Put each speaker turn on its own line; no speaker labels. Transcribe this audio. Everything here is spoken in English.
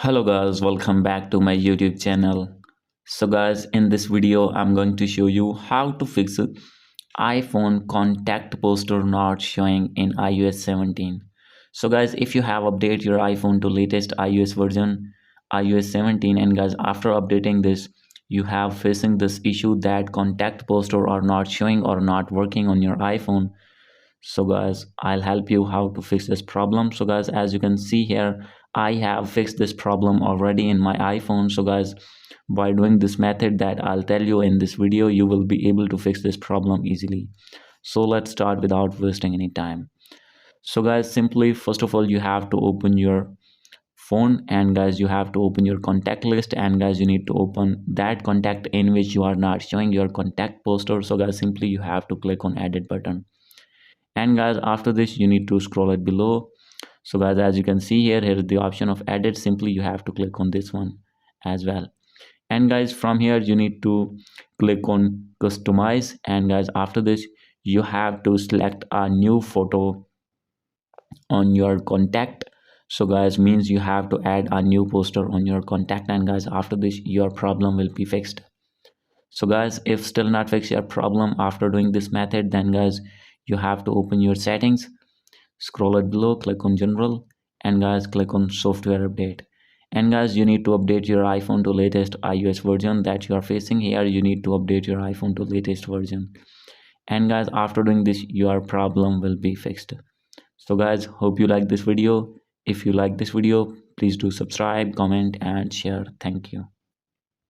Hello guys, welcome back to my YouTube channel. So guys, in this video I'm going to show you how to fix iPhone contact poster not showing in iOS 17. So guys, if you have updated your iPhone to latest iOS version, iOS 17, and guys, after updating this, you have facing this issue that contact poster are not showing or not working on your iPhone. So guys, I'll help you how to fix this problem. So guys, as you can see here, I have fixed this problem already in my iPhone. So guys, by doing this method that I'll tell you in this video, you will be able to fix this problem easily. So let's start without wasting any time. So guys, simply first of all, you have to open your phone, and guys, you have to open your contact list, and guys, you need to open that contact in which you are not showing your contact poster. So guys, simply you have to click on edit button, and guys, after this you need to scroll it below. So guys, as you can see here is the option of edit. Simply you have to click on this one as well, and guys, from here you need to click on customize, and guys, after this you have to select a new photo on your contact. So guys, means you have to add a new poster on your contact, and guys, after this your problem will be fixed. So guys, if still not fix your problem after doing this method, then guys, you have to open your settings, scroll it below, click on general, and guys, click on software update. And guys, you need to update your iPhone to latest iOS version that you are facing here. You need to update your iPhone to latest version, and guys, after doing this your problem will be fixed. So guys, hope you like this video. If you like this video, please do subscribe, comment and share. Thank you.